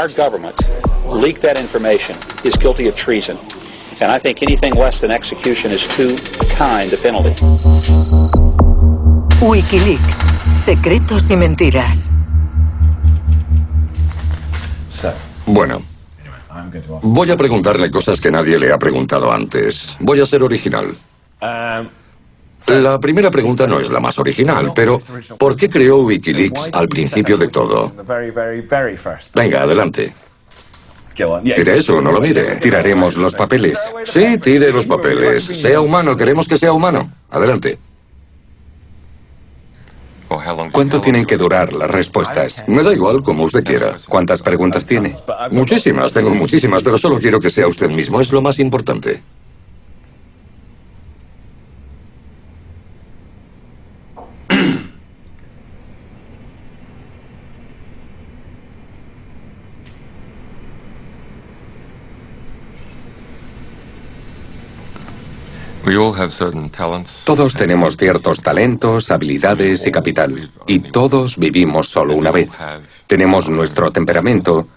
our government leaked that information is guilty of treason. And I think anything less than execution is too kind a penalty. Wikileaks. Secretos y mentiras. Bueno, voy a preguntarle cosas que nadie le ha preguntado antes. Voy a ser original. La primera pregunta no es la más original, pero ¿por qué creó Wikileaks al principio de todo? Venga, adelante. Tire eso, no lo mire. Tiraremos los papeles. Sí, tire los papeles. Sea humano, queremos que sea humano. Adelante. ¿Cuánto tienen que durar las respuestas? Me da igual, como usted quiera. ¿Cuántas preguntas tiene? Muchísimas, tengo muchísimas, pero solo quiero que sea usted mismo. Es lo más importante. Todos tenemos ciertos talentos, habilidades y capital. Y todos vivimos solo una vez. Tenemos nuestro temperamento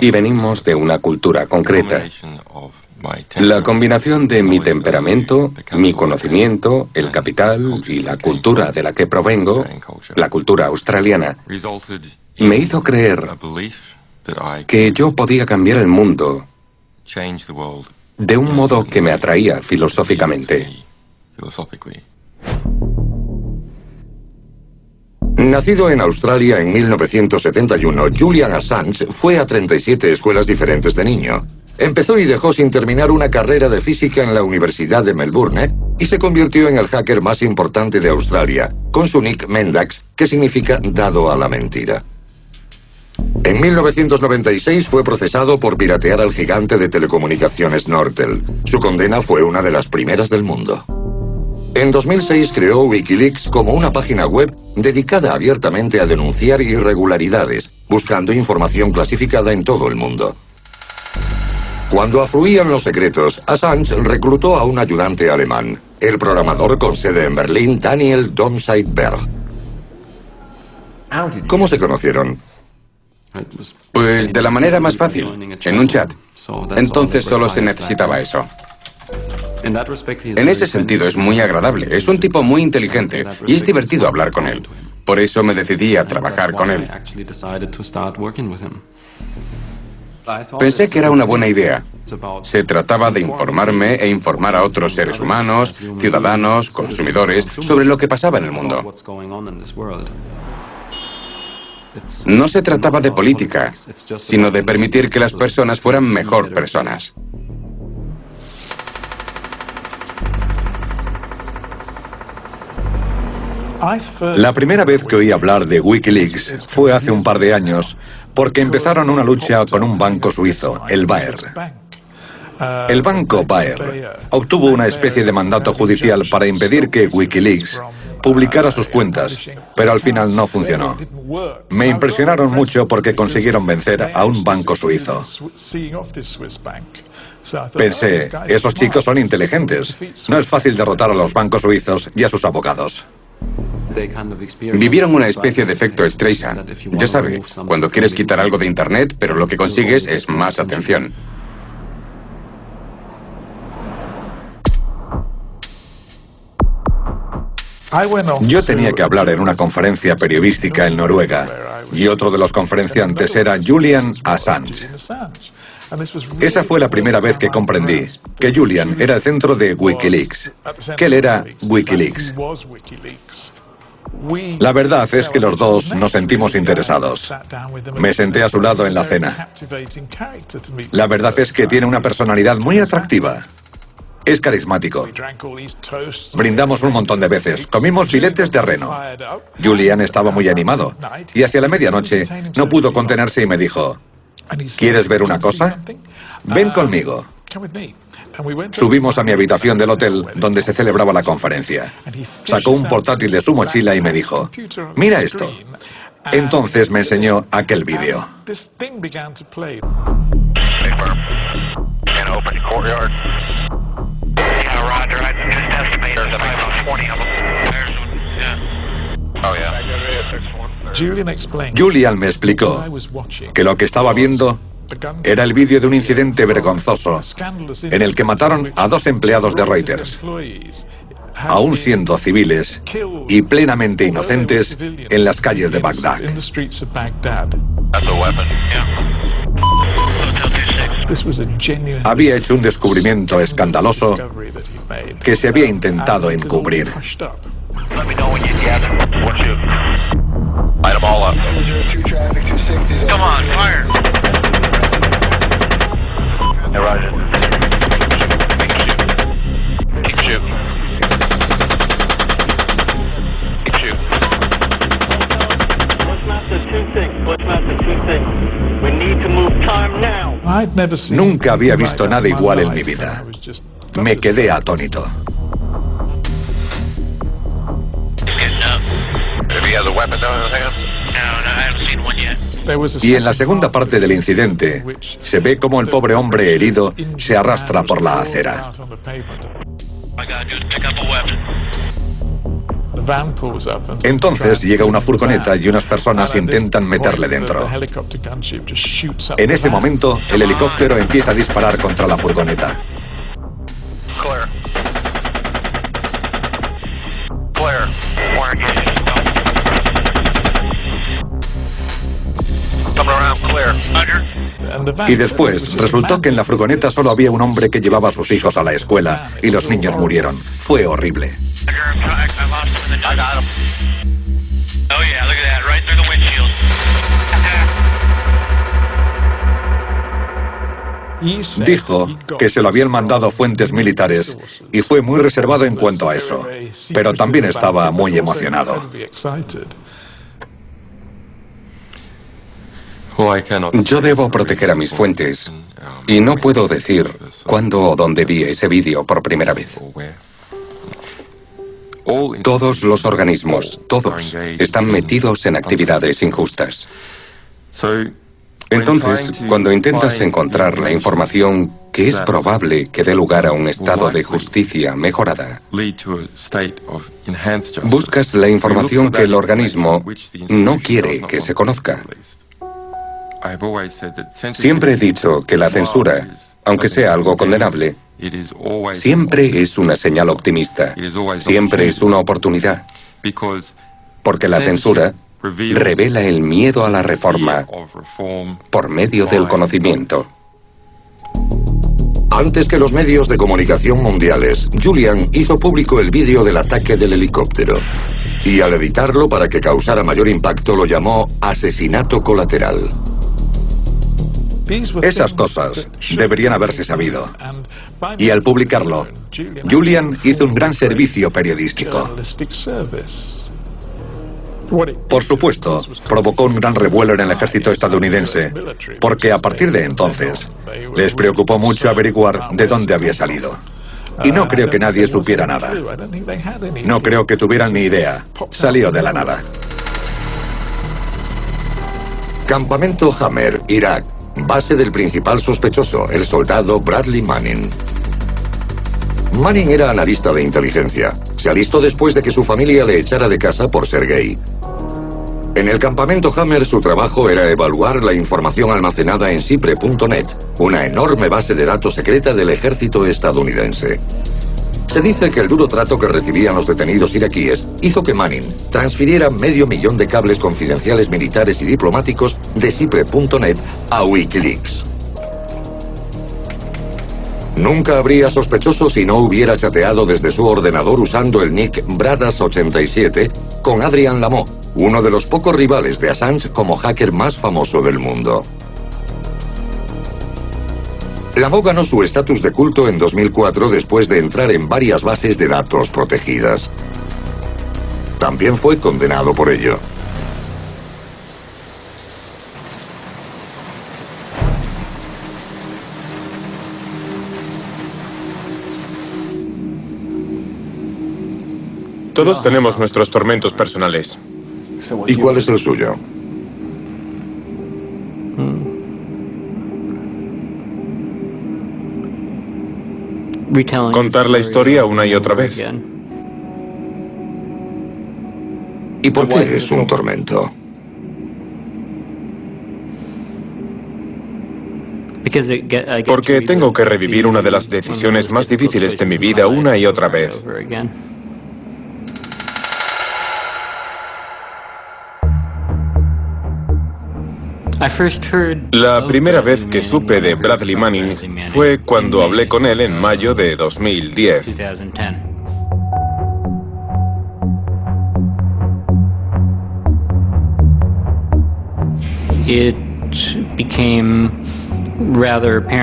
y venimos de una cultura concreta. La combinación de mi temperamento, mi conocimiento, el capital y la cultura de la que provengo, la cultura australiana, me hizo creer que yo podía cambiar el mundo de un modo que me atraía filosóficamente. Nacido en Australia en 1971, Julian Assange fue a 37 escuelas diferentes de niño. Empezó y dejó sin terminar una carrera de física en la Universidad de Melbourne y se convirtió en el hacker más importante de Australia, con su nick Mendax, que significa dado a la mentira. En 1996 fue procesado por piratear al gigante de telecomunicaciones Nortel. Su condena fue una de las primeras del mundo. En 2006 creó Wikileaks como una página web dedicada abiertamente a denunciar irregularidades, buscando información clasificada en todo el mundo. Cuando afluían los secretos, Assange reclutó a un ayudante alemán, el programador con sede en Berlín, Daniel Domscheit-Berg. ¿Cómo se conocieron? Pues de la manera más fácil, en un chat. Entonces solo se necesitaba eso. En ese sentido es muy agradable, es un tipo muy inteligente y es divertido hablar con él. Por eso me decidí a trabajar con él. Pensé que era una buena idea. Se trataba de informarme e informar a otros seres humanos, ciudadanos, consumidores, sobre lo que pasaba en el mundo. No se trataba de política, sino de permitir que las personas fueran mejor personas. La primera vez que oí hablar de Wikileaks fue hace un par de años, porque empezaron una lucha con un banco suizo, el Baer. El banco Baer obtuvo una especie de mandato judicial para impedir que Wikileaks publicara sus cuentas, pero al final no funcionó. Me impresionaron mucho porque consiguieron vencer a un banco suizo. Pensé, esos chicos son inteligentes. No es fácil derrotar a los bancos suizos y a sus abogados. Vivieron una especie de efecto Streisand. Ya sabe, cuando quieres quitar algo de Internet, pero lo que consigues es más atención. Yo tenía que hablar en una conferencia periodística en Noruega, y otro de los conferenciantes era Julian Assange. Esa fue la primera vez que comprendí que Julian era el centro de Wikileaks, que él era Wikileaks. La verdad es que los dos nos sentimos interesados. Me senté a su lado en la cena. La verdad es que tiene una personalidad muy atractiva. Es carismático. Brindamos un montón de veces. Comimos filetes de reno. Julian estaba muy animado. Y hacia la medianoche no pudo contenerse y me dijo, ¿quieres ver una cosa? Ven conmigo. Subimos a mi habitación del hotel donde se celebraba la conferencia. Sacó un portátil de su mochila y me dijo, mira esto. Entonces me enseñó aquel vídeo. Julian me explicó que lo que estaba viendo era el vídeo de un incidente vergonzoso en el que mataron a 2 empleados de Reuters, aún siendo civiles y plenamente inocentes, en las calles de Bagdad. Había hecho un descubrimiento escandaloso que se había intentado encubrir. Nunca había visto nada igual en mi vida. Me quedé atónito. Y en la segunda parte del incidente, se ve cómo el pobre hombre herido se arrastra por la acera. Entonces llega una furgoneta y unas personas intentan meterle dentro. En ese momento, el helicóptero empieza a disparar contra la furgoneta. Y después, resultó que en la furgoneta solo había un hombre que llevaba a sus hijos a la escuela y los niños murieron. Fue horrible. Dijo que se lo habían mandado fuentes militares y fue muy reservado en cuanto a eso, pero también estaba muy emocionado. Yo debo proteger a mis fuentes y no puedo decir cuándo o dónde vi ese vídeo por primera vez. Todos los organismos, todos, están metidos en actividades injustas. Entonces, cuando intentas encontrar la información que es probable que dé lugar a un estado de justicia mejorada, buscas la información que el organismo no quiere que se conozca. Siempre he dicho que la censura, aunque sea algo condenable, siempre es una señal optimista, siempre es una oportunidad, porque la censura revela el miedo a la reforma por medio del conocimiento. Antes que los medios de comunicación mundiales, Julian hizo público el vídeo del ataque del helicóptero. Y al editarlo para que causara mayor impacto lo llamó asesinato colateral. Esas cosas deberían haberse sabido. Y al publicarlo, Julian hizo un gran servicio periodístico. Por supuesto, provocó un gran revuelo en el ejército estadounidense, porque a partir de entonces les preocupó mucho averiguar de dónde había salido. Y no creo que nadie supiera nada. No creo que tuvieran ni idea. Salió de la nada. Campamento Hammer, Irak. Base del principal sospechoso, el soldado Bradley Manning. Manning era analista de inteligencia. Se alistó después de que su familia le echara de casa por ser gay. En el campamento Hammer su trabajo era evaluar la información almacenada en Cipre.net, una enorme base de datos secreta del ejército estadounidense. Se dice que el duro trato que recibían los detenidos iraquíes hizo que Manning transfiriera $500,000 de cables confidenciales militares y diplomáticos de Cipre.net a Wikileaks. Nunca habría sospechoso si no hubiera chateado desde su ordenador usando el nick Bradas87 con Adrian Lamont, uno de los pocos rivales de Assange como hacker más famoso del mundo. Lamont ganó su estatus de culto en 2004 después de entrar en varias bases de datos protegidas. También fue condenado por ello. Todos tenemos nuestros tormentos personales. ¿Y cuál es el suyo? Contar la historia una y otra vez. ¿Y por qué es un tormento? Porque tengo que revivir una de las decisiones más difíciles de mi vida una y otra vez. La primera vez que supe de Bradley Manning fue cuando hablé con él en mayo de 2010.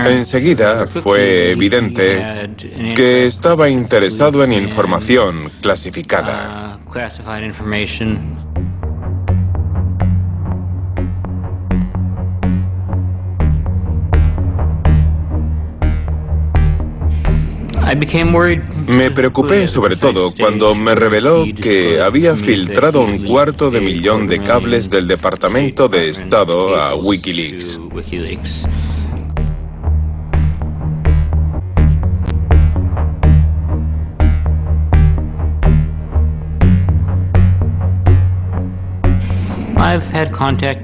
Enseguida fue evidente que estaba interesado en información clasificada. Me preocupé sobre todo cuando me reveló que había filtrado 250 000 cables del Departamento de Estado a Wikileaks.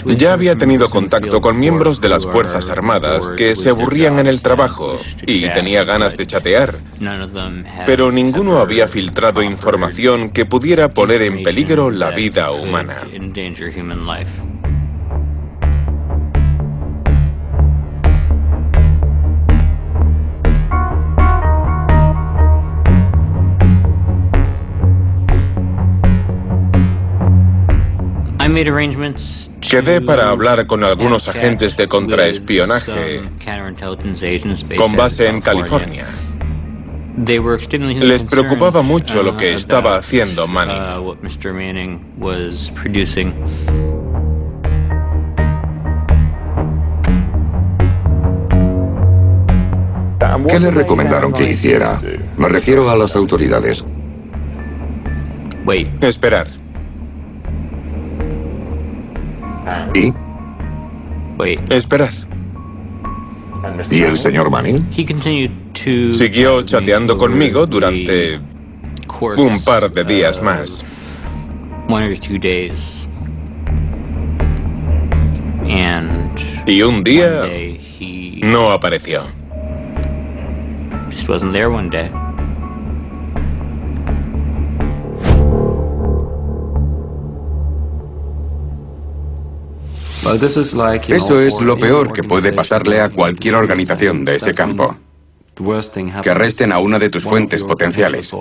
Ya había tenido contacto con miembros de las Fuerzas Armadas que se aburrían en el trabajo y tenía ganas de chatear, pero ninguno había filtrado información que pudiera poner en peligro la vida humana. Quedé para hablar con algunos agentes de contraespionaje con base en California. Les preocupaba mucho lo que estaba haciendo Manning. ¿Qué le recomendaron que hiciera? Me refiero a las autoridades. Esperar. ¿Y? Esperar. ¿Y el señor Manning? Siguió chateando conmigo durante un par de días más. Y un día no apareció. Eso es lo peor que puede pasarle a cualquier organización de ese campo. Que arresten a una de tus fuentes potenciales.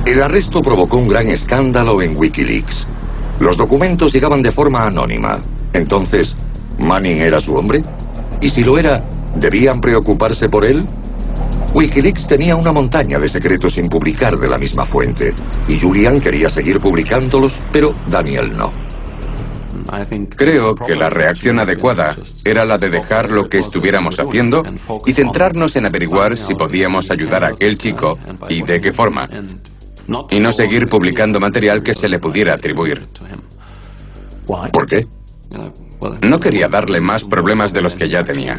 El arresto provocó un gran escándalo en Wikileaks. Los documentos llegaban de forma anónima. Entonces, ¿Manning era su hombre? Y si lo era, ¿debían preocuparse por él? Wikileaks tenía una montaña de secretos sin publicar de la misma fuente. Y Julian quería seguir publicándolos, pero Daniel no. Creo que la reacción adecuada era la de dejar lo que estuviéramos haciendo y centrarnos en averiguar si podíamos ayudar a aquel chico y de qué forma, y no seguir publicando material que se le pudiera atribuir. ¿Por qué? No quería darle más problemas de los que ya tenía.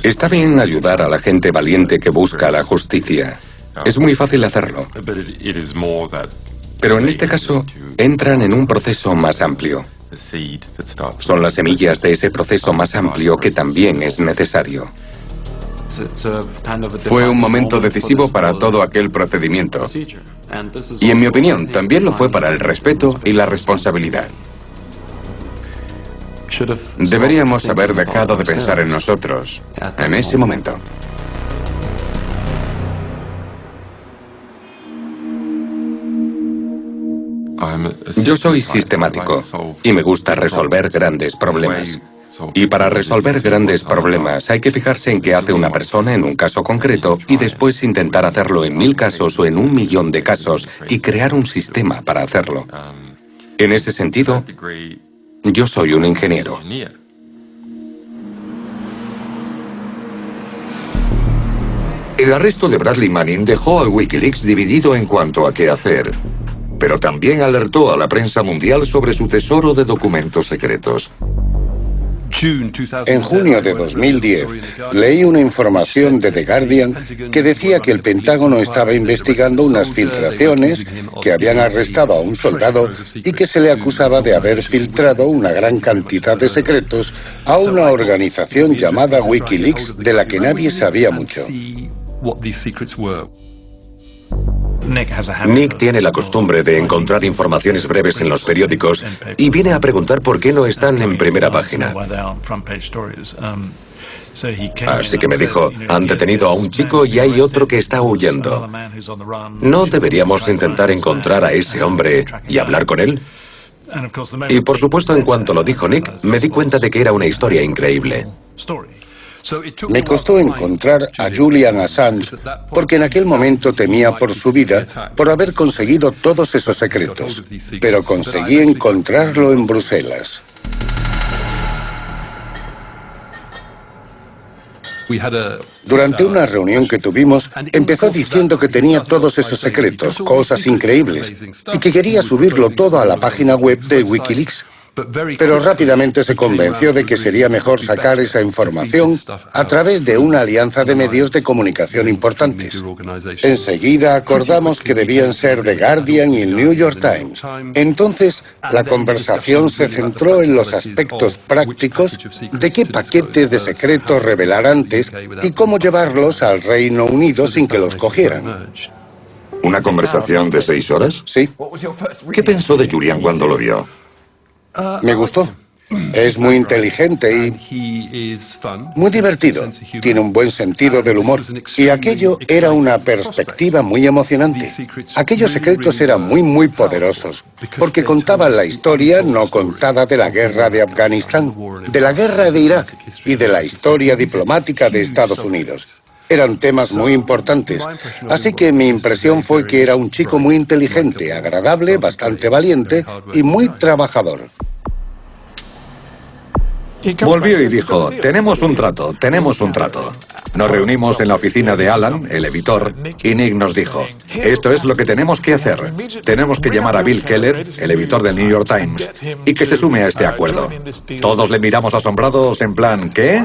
Está bien ayudar a la gente valiente que busca la justicia. Es muy fácil hacerlo. Pero en este caso, entran en un proceso más amplio. Son las semillas de ese proceso más amplio que también es necesario. Fue un momento decisivo para todo aquel procedimiento. Y en mi opinión, también lo fue para el respeto y la responsabilidad. Deberíamos haber dejado de pensar en nosotros en ese momento. Yo soy sistemático y me gusta resolver grandes problemas. Y para resolver grandes problemas hay que fijarse en qué hace una persona en un caso concreto y después intentar hacerlo en 1000 casos o en 1.000.000 de casos y crear un sistema para hacerlo. En ese sentido, yo soy un ingeniero. El arresto de Bradley Manning dejó a Wikileaks dividido en cuanto a qué hacer, pero también alertó a la prensa mundial sobre su tesoro de documentos secretos. En junio de 2010, leí una información de The Guardian que decía que el Pentágono estaba investigando unas filtraciones, que habían arrestado a un soldado y que se le acusaba de haber filtrado una gran cantidad de secretos a una organización llamada Wikileaks, de la que nadie sabía mucho. Nick tiene la costumbre de encontrar informaciones breves en los periódicos y viene a preguntar por qué no están en primera página. Así que me dijo, han detenido a un chico y hay otro que está huyendo. ¿No deberíamos intentar encontrar a ese hombre y hablar con él? Y por supuesto, en cuanto lo dijo Nick, me di cuenta de que era una historia increíble. Me costó encontrar a Julian Assange porque en aquel momento temía por su vida por haber conseguido todos esos secretos, pero conseguí encontrarlo en Bruselas. Durante una reunión que tuvimos, empezó diciendo que tenía todos esos secretos, cosas increíbles, y que quería subirlo todo a la página web de Wikileaks. Pero rápidamente se convenció de que sería mejor sacar esa información a través de una alianza de medios de comunicación importantes. Enseguida acordamos que debían ser The Guardian y el New York Times. Entonces, la conversación se centró en los aspectos prácticos de qué paquete de secretos revelar antes y cómo llevarlos al Reino Unido sin que los cogieran. ¿Una conversación de 6 horas? Sí. ¿Qué pensó de Julian cuando lo vio? Me gustó. Es muy inteligente y muy divertido. Tiene un buen sentido del humor. Y aquello era una perspectiva muy emocionante. Aquellos secretos eran muy poderosos, porque contaban la historia no contada de la guerra de Afganistán, de la guerra de Irak y de la historia diplomática de Estados Unidos. Eran temas muy importantes, así que mi impresión fue que era un chico muy inteligente, agradable, bastante valiente y muy trabajador. Volvió y dijo, tenemos un trato. Nos reunimos en la oficina de Alan, el editor, y Nick nos dijo, esto es lo que tenemos que hacer. Tenemos que llamar a Bill Keller, el editor del New York Times, y que se sume a este acuerdo. Todos le miramos asombrados en plan, ¿qué?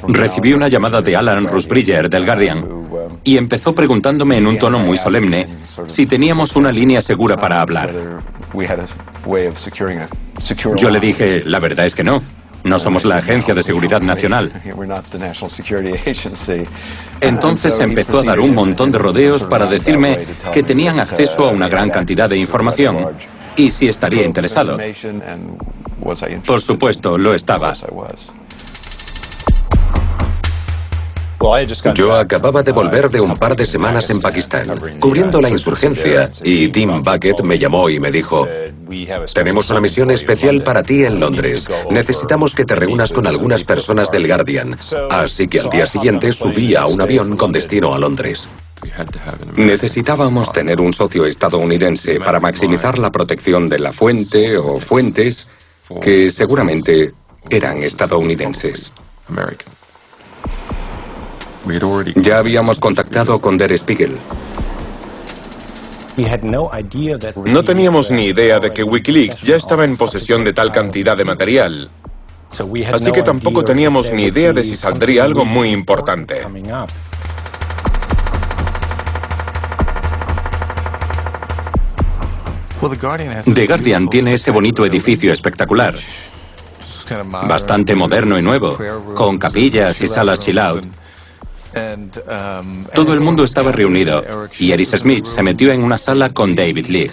Recibí una llamada de Alan Rusbridger del Guardian y empezó preguntándome en un tono muy solemne si teníamos una línea segura para hablar. Yo le dije, la verdad es que no. No somos la Agencia de Seguridad Nacional. Entonces empezó a dar un montón de rodeos para decirme que tenían acceso a una gran cantidad de información y si estaría interesado. Por supuesto, lo estaba. Yo acababa de volver de un par de semanas en Pakistán, cubriendo la insurgencia, y Tim Bucket me llamó y me dijo, tenemos una misión especial para ti en Londres. Necesitamos que te reúnas con algunas personas del Guardian. Así que al día siguiente subí a un avión con destino a Londres. Necesitábamos tener un socio estadounidense para maximizar la protección de la fuente o fuentes que seguramente eran estadounidenses. Ya habíamos contactado con Der Spiegel. No teníamos ni idea de que Wikileaks ya estaba en posesión de tal cantidad de material. Así que tampoco teníamos ni idea de si saldría algo muy importante. The Guardian tiene ese bonito edificio espectacular, bastante moderno y nuevo, con capillas y salas chill out. Todo el mundo estaba reunido y Eric Smith se metió en una sala con David Leigh.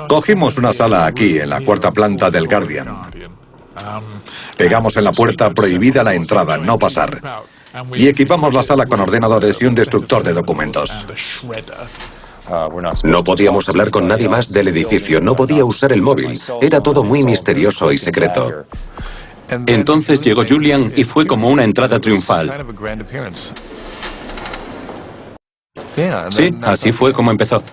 Cogimos una sala aquí, en la 4ª planta del Guardian. Pegamos en la puerta, prohibida la entrada, no pasar. Y equipamos la sala con ordenadores y un destructor de documentos. No podíamos hablar con nadie más del edificio, no podía usar el móvil. Era todo muy misterioso y secreto. Entonces llegó Julian y fue como una entrada triunfal. Sí, así fue como empezó.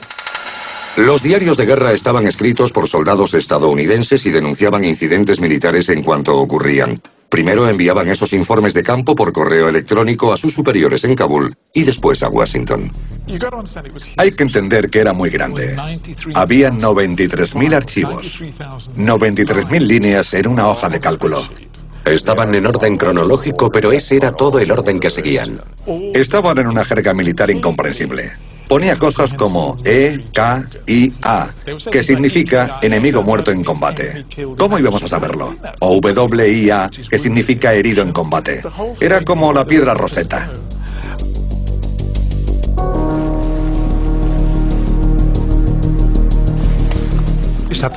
Los diarios de guerra estaban escritos por soldados estadounidenses y denunciaban incidentes militares en cuanto ocurrían. Primero enviaban esos informes de campo por correo electrónico a sus superiores en Kabul y después a Washington. Hay que entender que era muy grande. Había 93.000 archivos, 93.000 líneas en una hoja de cálculo. Estaban en orden cronológico, pero ese era todo el orden que seguían. Estaban en una jerga militar incomprensible. Ponía cosas como E, K, I, A, que significa enemigo muerto en combate. ¿Cómo íbamos a saberlo? O W, I, A, que significa herido en combate. Era como la piedra Rosetta.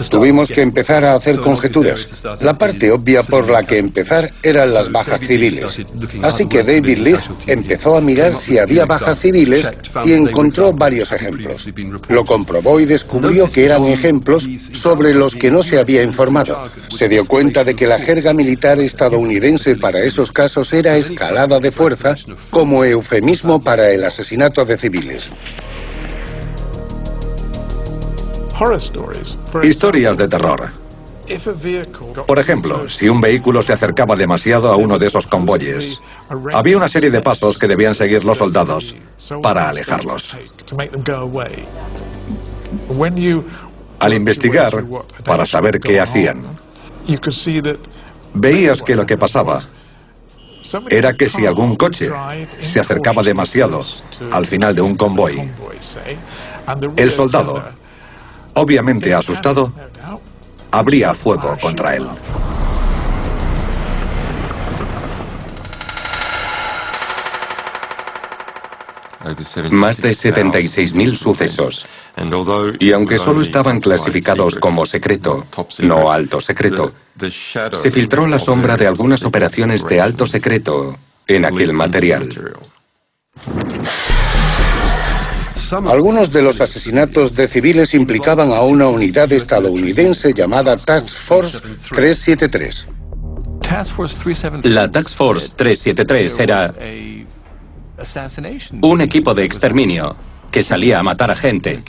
Tuvimos que empezar a hacer conjeturas. La parte obvia por la que empezar eran las bajas civiles. Así que David Leigh empezó a mirar si había bajas civiles y encontró varios ejemplos. Lo comprobó y descubrió que eran ejemplos sobre los que no se había informado. Se dio cuenta de que la jerga militar estadounidense para esos casos era escalada de fuerza como eufemismo para el asesinato de civiles. Historias de terror. Por ejemplo, si un vehículo se acercaba demasiado a uno de esos convoyes, había una serie de pasos que debían seguir los soldados para alejarlos. Al investigar, para saber qué hacían, veías que lo que pasaba era que si algún coche se acercaba demasiado al final de un convoy, el soldado, obviamente asustado, abría fuego contra él. Más de 76.000 sucesos. Y aunque solo estaban clasificados como secreto, no alto secreto, se filtró la sombra de algunas operaciones de alto secreto en aquel material. Algunos de los asesinatos de civiles implicaban a una unidad estadounidense llamada Task Force 373. La Task Force 373 era un equipo de exterminio que salía a matar a gente,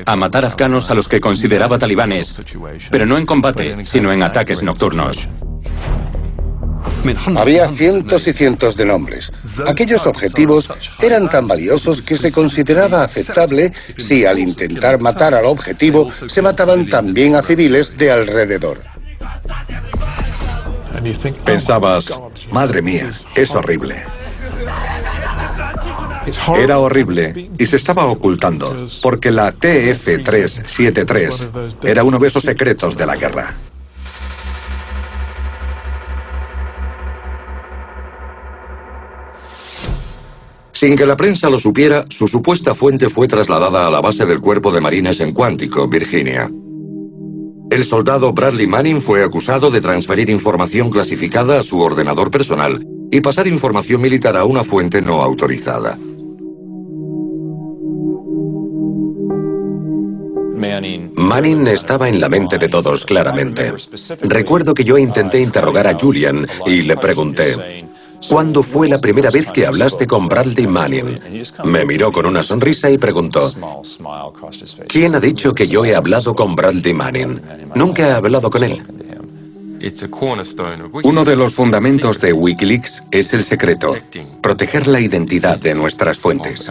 a matar afganos a los que consideraba talibanes, pero no en combate, sino en ataques nocturnos. Había cientos y cientos de nombres. Aquellos objetivos eran tan valiosos que se consideraba aceptable si al intentar matar al objetivo se mataban también a civiles de alrededor. Pensabas, madre mía, es horrible. Era horrible y se estaba ocultando, porque la TF-373 era uno de esos secretos de la guerra. Sin que la prensa lo supiera, su supuesta fuente fue trasladada a la base del Cuerpo de Marines en Quantico, Virginia. El soldado Bradley Manning fue acusado de transferir información clasificada a su ordenador personal y pasar información militar a una fuente no autorizada. Manning estaba en la mente de todos, claramente. Recuerdo que yo intenté interrogar a Julian y le pregunté: ¿cuándo fue la primera vez que hablaste con Bradley Manning? Me miró con una sonrisa y preguntó: ¿quién ha dicho que yo he hablado con Bradley Manning? Nunca he hablado con él. Uno de los fundamentos de Wikileaks es el secreto, proteger la identidad de nuestras fuentes.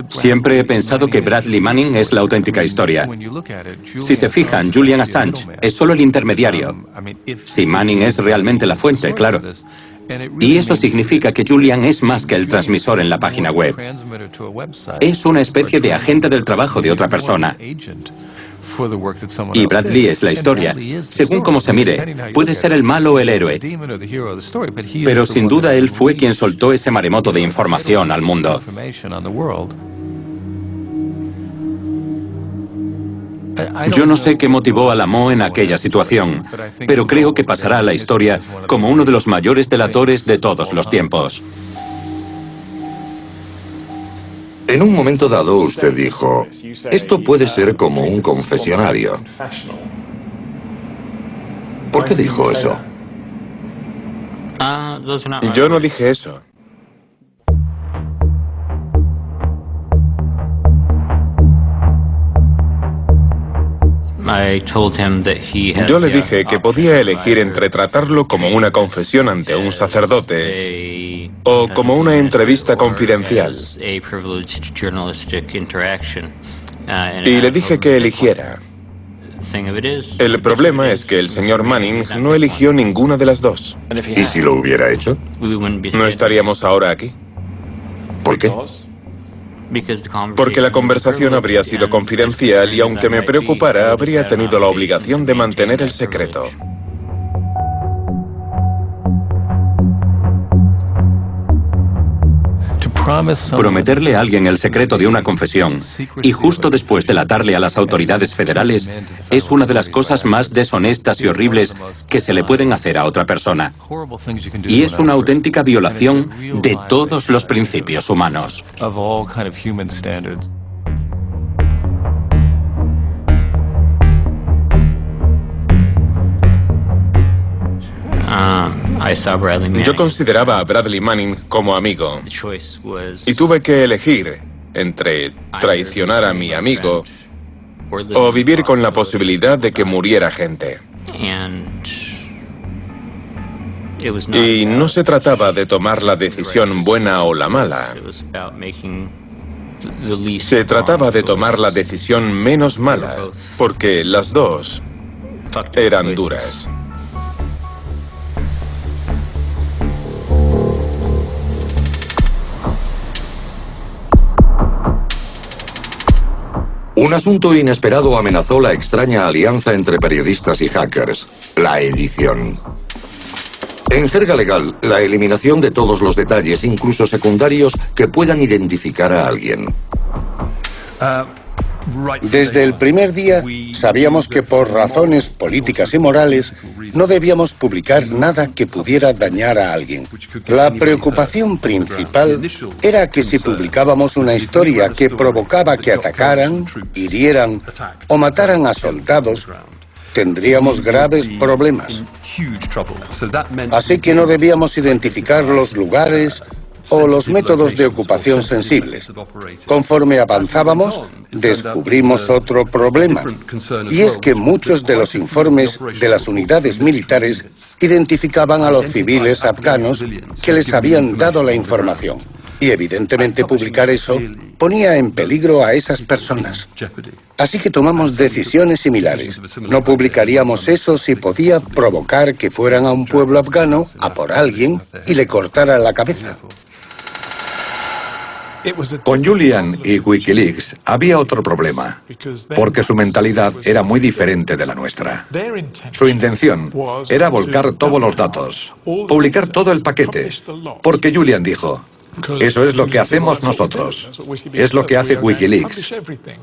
Siempre he pensado que Bradley Manning es la auténtica historia. Si se fijan, Julian Assange es solo el intermediario. Si Manning es realmente la fuente, claro. Y eso significa que Julian es más que el transmisor en la página web. Es una especie de agente del trabajo de otra persona. Y Bradley es la historia. Según cómo se mire, puede ser el malo o el héroe. Pero sin duda él fue quien soltó ese maremoto de información al mundo. Yo no sé qué motivó a Lamo en aquella situación, pero creo que pasará a la historia como uno de los mayores delatores de todos los tiempos. En un momento dado usted dijo, esto puede ser como un confesionario. ¿Por qué dijo eso? Yo no dije eso. Yo le dije que podía elegir entre tratarlo como una confesión ante un sacerdote o como una entrevista confidencial. Y le dije que eligiera. El problema es que el señor Manning no eligió ninguna de las dos. ¿Y si lo hubiera hecho? ¿No estaríamos ahora aquí? ¿Por qué? Porque la conversación habría sido confidencial y aunque me preocupara, habría tenido la obligación de mantener el secreto. Prometerle a alguien el secreto de una confesión y justo después delatarle a las autoridades federales es una de las cosas más deshonestas y horribles que se le pueden hacer a otra persona. Y es una auténtica violación de todos los principios humanos. Yo consideraba a Bradley Manning como amigo y tuve que elegir entre traicionar a mi amigo o vivir con la posibilidad de que muriera gente. Y no se trataba de tomar la decisión buena o la mala. Se trataba de tomar la decisión menos mala, porque las dos eran duras. Un asunto inesperado amenazó la extraña alianza entre periodistas y hackers: la edición. En jerga legal, la eliminación de todos los detalles, incluso secundarios, que puedan identificar a alguien. Desde el primer día sabíamos que por razones políticas y morales no debíamos publicar nada que pudiera dañar a alguien. La preocupación principal era que si publicábamos una historia que provocaba que atacaran, hirieran o mataran a soldados, tendríamos graves problemas. Así que no debíamos identificar los lugares o los métodos de ocupación sensibles. Conforme avanzábamos, descubrimos otro problema, y es que muchos de los informes de las unidades militares identificaban a los civiles afganos que les habían dado la información. Y evidentemente publicar eso ponía en peligro a esas personas. Así que tomamos decisiones similares. No publicaríamos eso si podía provocar que fueran a un pueblo afgano a por alguien y le cortaran la cabeza. Con Julian y Wikileaks había otro problema, porque su mentalidad era muy diferente de la nuestra. Su intención era volcar todos los datos, publicar todo el paquete, porque Julian dijo: eso es lo que hacemos nosotros, es lo que hace Wikileaks.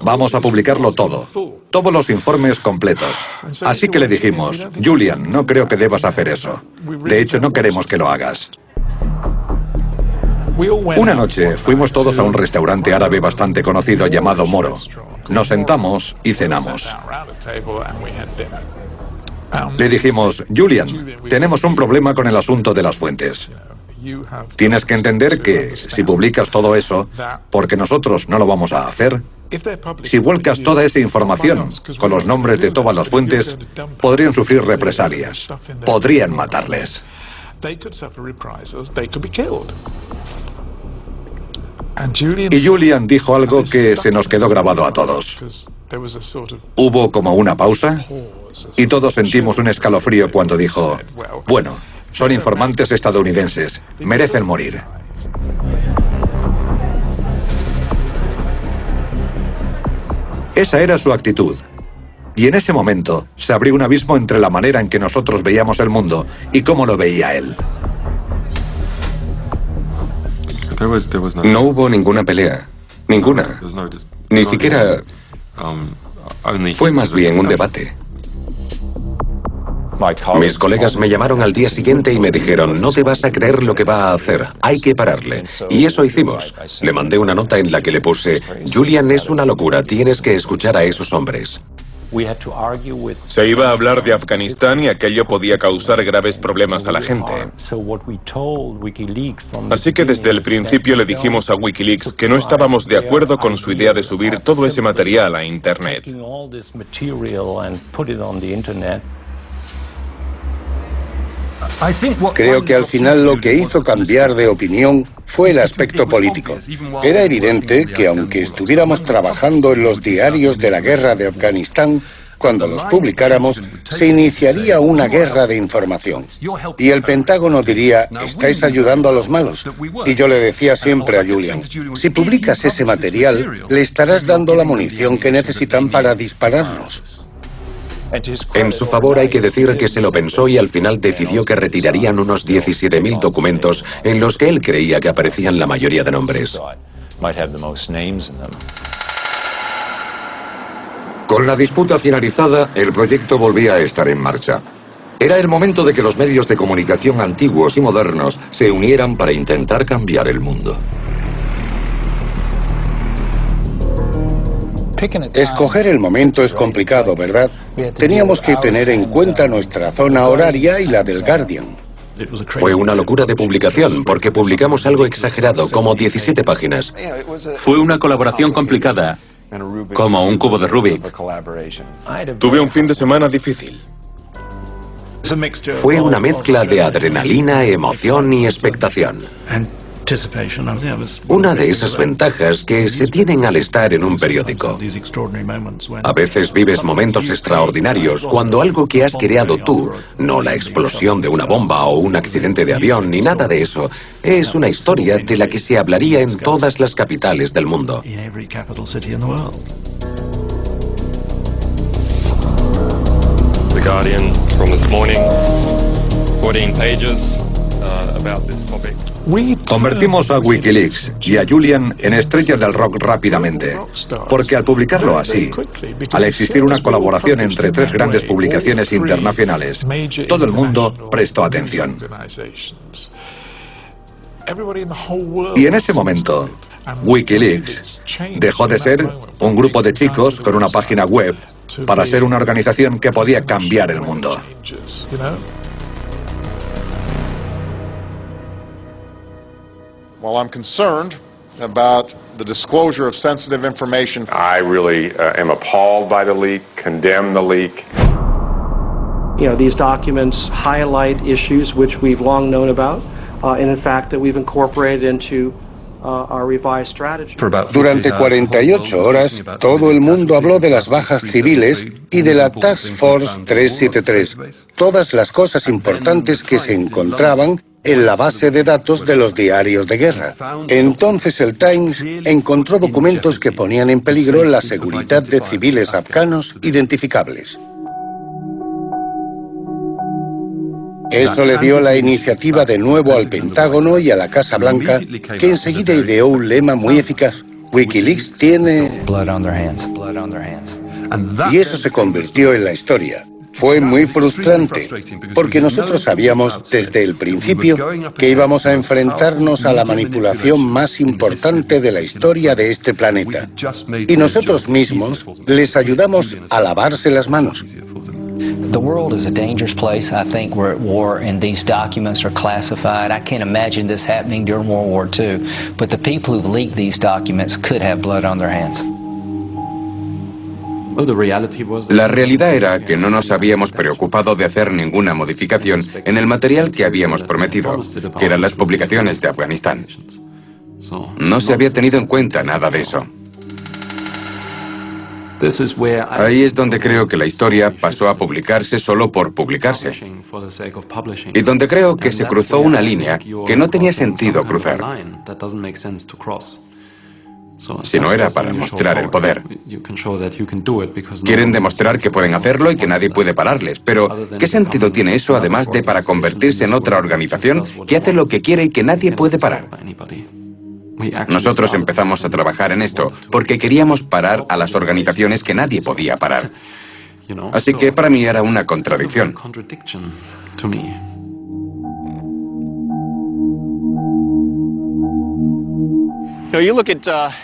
Vamos a publicarlo todo, todos los informes completos. Así que le dijimos: Julian, no creo que debas hacer eso. De hecho, no queremos que lo hagas. Una noche fuimos todos a un restaurante árabe bastante conocido llamado Moro. Nos sentamos y cenamos. Le dijimos: Julian, tenemos un problema con el asunto de las fuentes. Tienes que entender que si publicas todo eso, porque nosotros no lo vamos a hacer, si vuelcas toda esa información con los nombres de todas las fuentes, podrían sufrir represalias, podrían matarles. Y Julian dijo algo que se nos quedó grabado a todos. Hubo como una pausa y todos sentimos un escalofrío cuando dijo: bueno, son informantes estadounidenses, merecen morir. Esa era su actitud. Y en ese momento se abrió un abismo entre la manera en que nosotros veíamos el mundo y cómo lo veía él. No hubo ninguna pelea. Ninguna. Ni siquiera... Fue más bien un debate. Mis colegas me llamaron al día siguiente y me dijeron: no te vas a creer lo que va a hacer, hay que pararle. Y eso hicimos. Le mandé una nota en la que le puse: Julian es una locura, tienes que escuchar a esos hombres. Se iba a hablar de Afganistán y aquello podía causar graves problemas a la gente. Así que desde el principio le dijimos a Wikileaks que no estábamos de acuerdo con su idea de subir todo ese material a Internet. Creo que al final lo que hizo cambiar de opinión fue el aspecto político. Era evidente que aunque estuviéramos trabajando en los diarios de la guerra de Afganistán, cuando los publicáramos, se iniciaría una guerra de información. Y el Pentágono diría, estáis ayudando a los malos. Y yo le decía siempre a Julian, si publicas ese material, le estarás dando la munición que necesitan para dispararnos. En su favor hay que decir que se lo pensó y al final decidió que retirarían unos 17.000 documentos en los que él creía que aparecían la mayoría de nombres. Con la disputa finalizada, el proyecto volvía a estar en marcha. Era el momento de que los medios de comunicación antiguos y modernos se unieran para intentar cambiar el mundo. Escoger el momento es complicado, ¿verdad? Teníamos que tener en cuenta nuestra zona horaria y la del Guardian. Fue una locura de publicación, porque publicamos algo exagerado, como 17 páginas. Fue una colaboración complicada, como un cubo de Rubik. Tuve un fin de semana difícil. Fue una mezcla de adrenalina, emoción y expectación. Una de esas ventajas que se tienen al estar en un periódico. A veces vives momentos extraordinarios cuando algo que has creado tú, no la explosión de una bomba o un accidente de avión ni nada de eso, es una historia de la que se hablaría en todas las capitales del mundo. The Guardian from this morning, 14 pages about this topic. Convertimos a Wikileaks y a Julian en estrellas del rock rápidamente, porque al publicarlo así, al existir una colaboración entre tres grandes publicaciones internacionales, todo el mundo prestó atención. Y en ese momento, Wikileaks dejó de ser un grupo de chicos con una página web para ser una organización que podía cambiar el mundo. While I'm concerned about the disclosure of sensitive information, I really am appalled by the leak, condemn the leak. You know, these documents highlight issues which we've long known about, and in fact that we've incorporated into our revised strategy. Durante 48 horas, todo el mundo habló de las bajas civiles y de la Task Force 373, todas las cosas importantes que se encontraban en la base de datos de los diarios de guerra. Entonces el Times encontró documentos que ponían en peligro la seguridad de civiles afganos identificables. Eso le dio la iniciativa de nuevo al Pentágono y a la Casa Blanca, que enseguida ideó un lema muy eficaz. Wikileaks tiene... Y eso se convirtió en la historia. Fue muy frustrante, porque nosotros sabíamos desde el principio que íbamos a enfrentarnos a la manipulación más importante de la historia de este planeta. Y nosotros mismos les ayudamos a lavarse las manos. The world is a dangerous place. I think we're at war and these documents are classified. I can't imagine this happening during World War II. But the people who've leaked these documents could have blood on their hands. La realidad era que no nos habíamos preocupado de hacer ninguna modificación en el material que habíamos prometido, que eran las publicaciones de Afganistán. No se había tenido en cuenta nada de eso. Ahí es donde creo que la historia pasó a publicarse solo por publicarse. Y donde creo que se cruzó una línea que no tenía sentido cruzar. Si no era para mostrar el poder. Quieren demostrar que pueden hacerlo y que nadie puede pararles, pero ¿qué sentido tiene eso además de para convertirse en otra organización que hace lo que quiere y que nadie puede parar? Nosotros empezamos a trabajar en esto porque queríamos parar a las organizaciones que nadie podía parar. Así que para mí era una contradicción.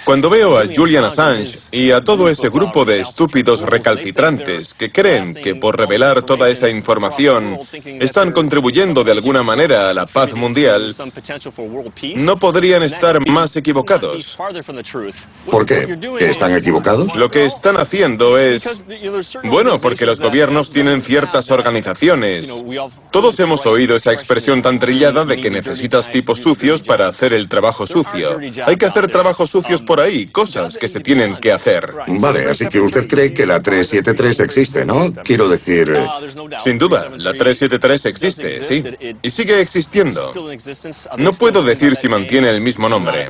Cuando veo a Julian Assange y a todo ese grupo de estúpidos recalcitrantes que creen que por revelar toda esa información están contribuyendo de alguna manera a la paz mundial, no podrían estar más equivocados. ¿Por qué? ¿Que están equivocados? Lo que están haciendo es... Bueno, porque los gobiernos tienen ciertas organizaciones. Todos hemos oído esa expresión tan trillada de que necesitas tipos sucios para hacer el trabajo sucio. Hay que hacer trabajos sucios por ahí, cosas que se tienen que hacer. Vale, así que usted cree que la 373 existe, ¿no? Quiero decir... Sin duda, la 373 existe, sí. Y sigue existiendo. No puedo decir si mantiene el mismo nombre,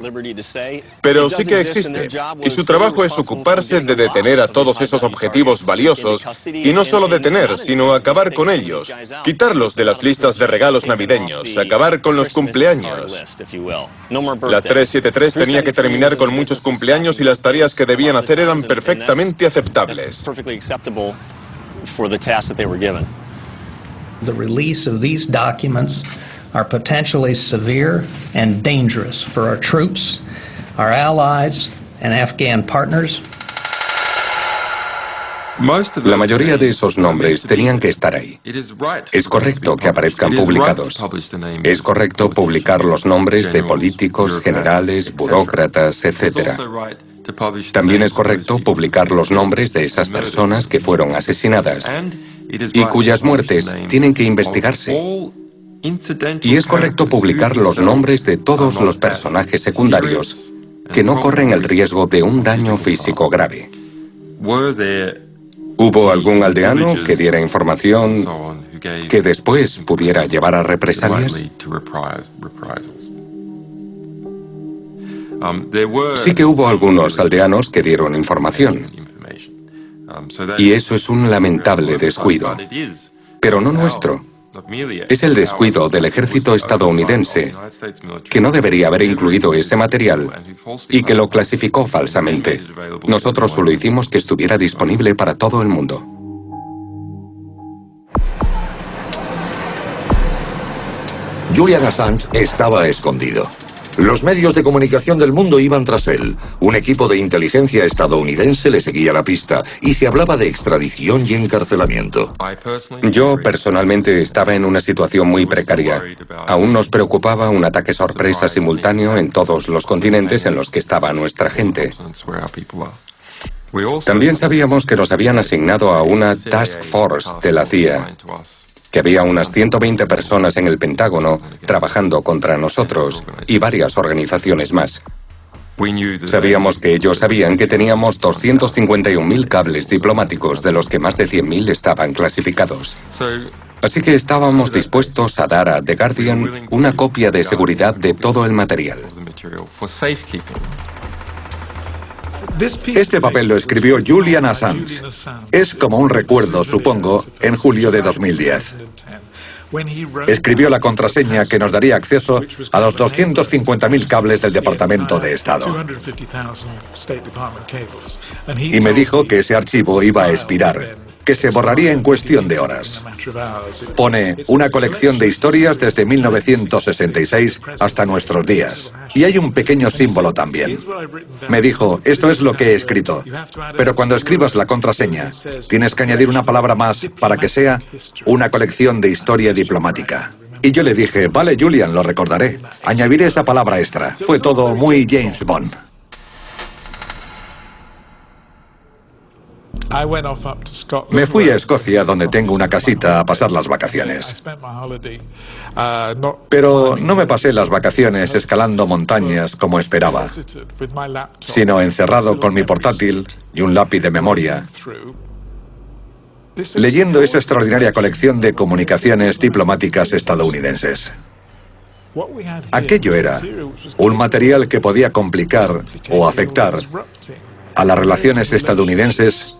pero sí que existe. Y su trabajo es ocuparse de detener a todos esos objetivos valiosos, y no solo detener, sino acabar con ellos, quitarlos de las listas de regalos navideños, acabar con los cumpleaños. La 373 tenía que terminar con muchos cumpleaños y las tareas que debían hacer eran perfectamente aceptables. The release of these documents are potentially severe and dangerous for our troops, our allies, and Afghan partners. La mayoría de esos nombres tenían que estar ahí. Es correcto que aparezcan publicados. Es correcto publicar los nombres de políticos, generales, burócratas, etc. También es correcto publicar los nombres de esas personas que fueron asesinadas y cuyas muertes tienen que investigarse. Y es correcto publicar los nombres de todos los personajes secundarios que no corren el riesgo de un daño físico grave. ¿Hubo algún aldeano que diera información que después pudiera llevar a represalias? Sí que hubo algunos aldeanos que dieron información. Y eso es un lamentable descuido. Pero no nuestro. Es el descuido del ejército estadounidense, que no debería haber incluido ese material y que lo clasificó falsamente. Nosotros solo hicimos que estuviera disponible para todo el mundo. Julian Assange estaba escondido. Los medios de comunicación del mundo iban tras él. Un equipo de inteligencia estadounidense le seguía la pista y se hablaba de extradición y encarcelamiento. Yo personalmente estaba en una situación muy precaria. Aún nos preocupaba un ataque sorpresa simultáneo en todos los continentes en los que estaba nuestra gente. También sabíamos que nos habían asignado a una task force de la CIA, que había unas 120 personas en el Pentágono trabajando contra nosotros y varias organizaciones más. Sabíamos que ellos sabían que teníamos 251.000 cables diplomáticos, de los que más de 100.000 estaban clasificados. Así que estábamos dispuestos a dar a The Guardian una copia de seguridad de todo el material. Este papel lo escribió Julian Assange. Es como un recuerdo, supongo, en julio de 2010. Escribió la contraseña que nos daría acceso a los 250.000 cables del Departamento de Estado. Y me dijo que ese archivo iba a expirar, que se borraría en cuestión de horas. Pone una colección de historias desde 1966 hasta nuestros días. Y hay un pequeño símbolo también. Me dijo, esto es lo que he escrito, pero cuando escribas la contraseña, tienes que añadir una palabra más para que sea una colección de historia diplomática. Y yo le dije, vale, Julian, lo recordaré. Añadiré esa palabra extra. Fue todo muy James Bond. Me fui a Escocia, donde tengo una casita, a pasar las vacaciones. Pero no me pasé las vacaciones escalando montañas como esperaba, sino encerrado con mi portátil y un lápiz de memoria, leyendo esa extraordinaria colección de comunicaciones diplomáticas estadounidenses. Aquello era un material que podía complicar o afectar a las relaciones estadounidenses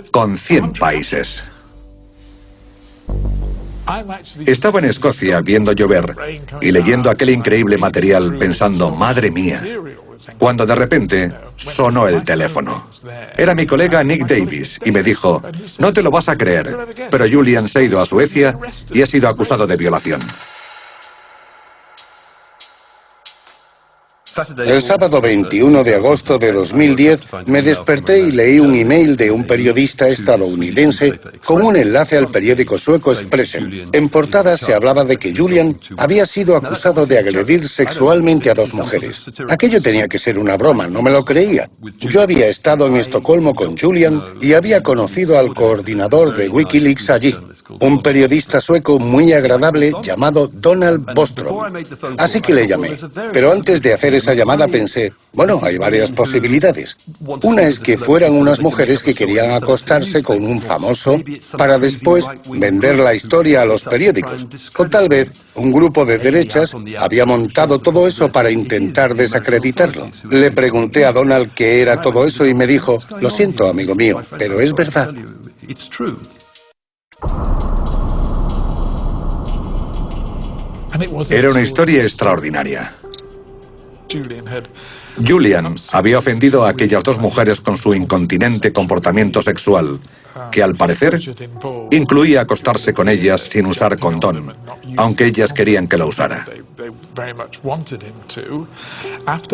con 100 países. Estaba en Escocia viendo llover y leyendo aquel increíble material pensando, madre mía, cuando de repente sonó el teléfono. Era mi colega Nick Davis y me dijo, no te lo vas a creer, pero Julian se ha ido a Suecia y ha sido acusado de violación. El sábado 21 de agosto de 2010 me desperté y leí un email de un periodista estadounidense con un enlace al periódico sueco Expressen. En portada se hablaba de que Julian había sido acusado de agredir sexualmente a 2 mujeres. Aquello tenía que ser una broma, no me lo creía. Yo había estado en Estocolmo con Julian y había conocido al coordinador de Wikileaks allí, un periodista sueco muy agradable llamado Donald Bostrom. Así que le llamé. Pero antes de hacer esa llamada pensé, bueno, hay varias posibilidades. Una es que fueran unas mujeres que querían acostarse con un famoso para después vender la historia a los periódicos. O tal vez un grupo de derechas había montado todo eso para intentar desacreditarlo. Le pregunté a Donald qué era todo eso y me dijo, lo siento, amigo mío, pero es verdad. Era una historia extraordinaria. Julian había ofendido a aquellas 2 mujeres con su incontinente comportamiento sexual, que al parecer incluía acostarse con ellas sin usar condón, aunque ellas querían que lo usara.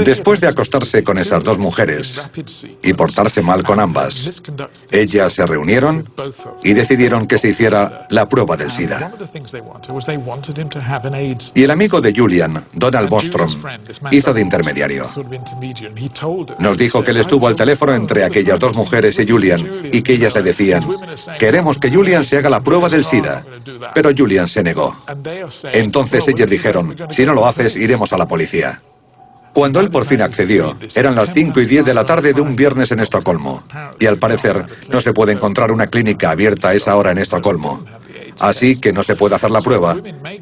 Después de acostarse con esas 2 mujeres y portarse mal con ambas, ellas se reunieron y decidieron que se hiciera la prueba del SIDA. Y el amigo de Julian, Donald Bostrom, hizo de intermediario. Nos dijo que él estuvo al teléfono entre aquellas 2 mujeres y Julian y que ellas le decían, queremos que Julian se haga la prueba del SIDA. Pero Julian se negó. Entonces ellas dijeron, si no lo haces, iremos a la policía. Cuando él por fin accedió, eran las 5:10 de la tarde de un viernes en Estocolmo. Y al parecer, no se puede encontrar una clínica abierta a esa hora en Estocolmo. Así que no se puede hacer la prueba,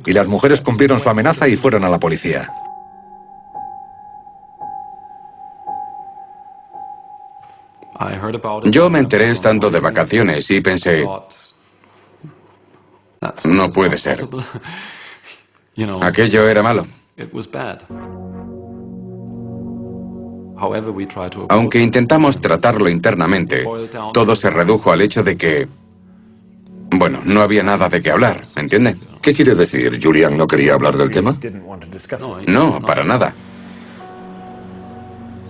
y las mujeres cumplieron su amenaza y fueron a la policía. Yo me enteré estando de vacaciones y pensé, no puede ser. Aquello era malo. Aunque intentamos tratarlo internamente, todo se redujo al hecho de que, bueno, no había nada de qué hablar, ¿me entiende? ¿Qué quiere decir? ¿Julian no quería hablar del tema? No, para nada.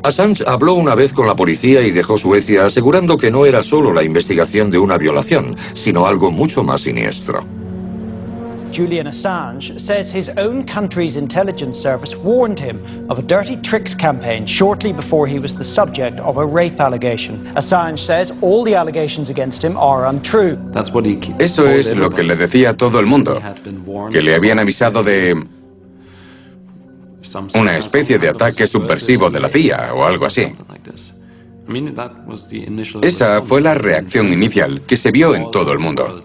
Assange habló una vez con la policía y dejó Suecia asegurando que no era solo la investigación de una violación, sino algo mucho más siniestro. Julian Assange says his own country's intelligence service warned him of a dirty tricks campaign shortly before he was the subject of a rape allegation. Assange says all the allegations against him are untrue. Eso es lo que le decía a todo el mundo, que le habían avisado de una especie de ataque subversivo de la CIA o algo así. Esa fue la reacción inicial que se vio en todo el mundo.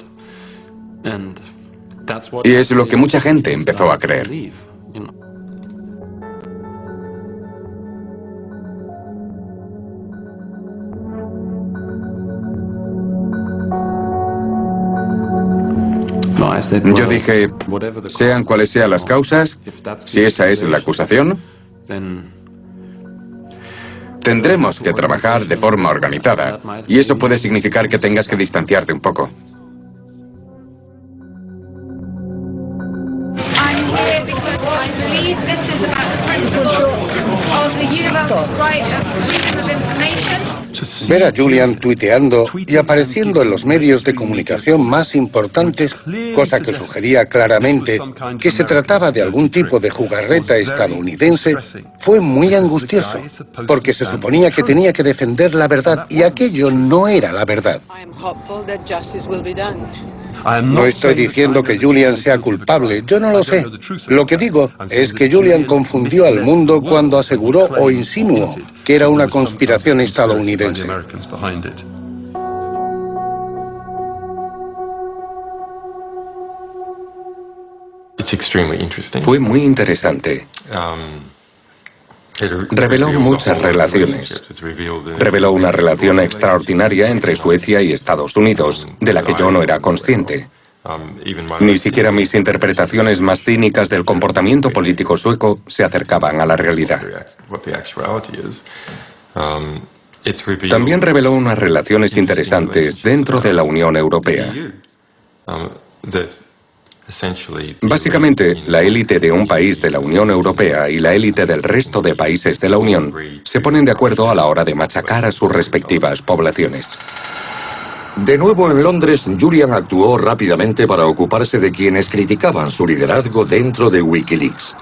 Y es lo que mucha gente empezó a creer. Yo dije, sean cuales sean las causas, si esa es la acusación, tendremos que trabajar de forma organizada, y eso puede significar que tengas que distanciarte un poco. Ver a Julian tuiteando y apareciendo en los medios de comunicación más importantes, cosa que sugería claramente que se trataba de algún tipo de jugarreta estadounidense, fue muy angustioso, porque se suponía que tenía que defender la verdad y aquello no era la verdad. No estoy diciendo que Julian sea culpable, yo no lo sé. Lo que digo es que Julian confundió al mundo cuando aseguró o insinuó que era una conspiración estadounidense. Fue muy interesante. Reveló muchas relaciones. Reveló una relación extraordinaria entre Suecia y Estados Unidos, de la que yo no era consciente. Ni siquiera mis interpretaciones más cínicas del comportamiento político sueco se acercaban a la realidad. También reveló unas relaciones interesantes dentro de la Unión Europea. Básicamente, la élite de un país de la Unión Europea y la élite del resto de países de la Unión se ponen de acuerdo a la hora de machacar a sus respectivas poblaciones. De nuevo en Londres, Julian actuó rápidamente para ocuparse de quienes criticaban su liderazgo dentro de Wikileaks.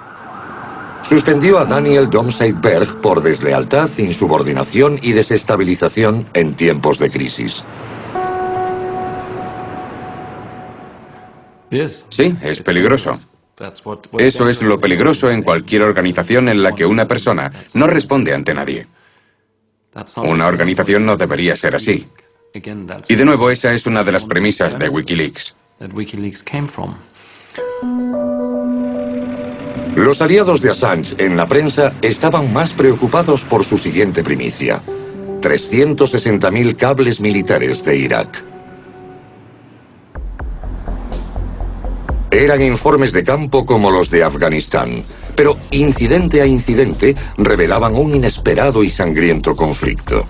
Suspendió a Daniel Domscheit-Berg por deslealtad, insubordinación y desestabilización en tiempos de crisis. Sí, es peligroso. Eso es lo peligroso en cualquier organización en la que una persona no responde ante nadie. Una organización no debería ser así. Y de nuevo, esa es una de las premisas de Wikileaks. Los aliados de Assange en la prensa estaban más preocupados por su siguiente primicia: 360.000 cables militares de Irak. Eran informes de campo como los de Afganistán, pero incidente a incidente revelaban un inesperado y sangriento conflicto.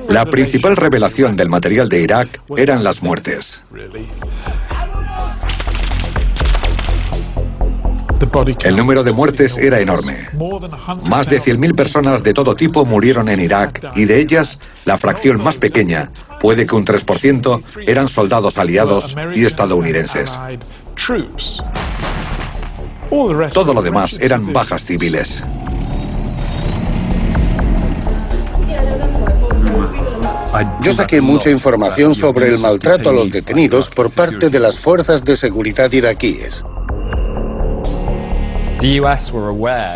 La principal revelación del material de Irak eran las muertes. El número de muertes era enorme. Más de 100.000 personas de todo tipo murieron en Irak y de ellas, la fracción más pequeña, puede que un 3%, eran soldados aliados y estadounidenses. Todo lo demás eran bajas civiles. Yo saqué mucha información sobre el maltrato a los detenidos por parte de las fuerzas de seguridad iraquíes.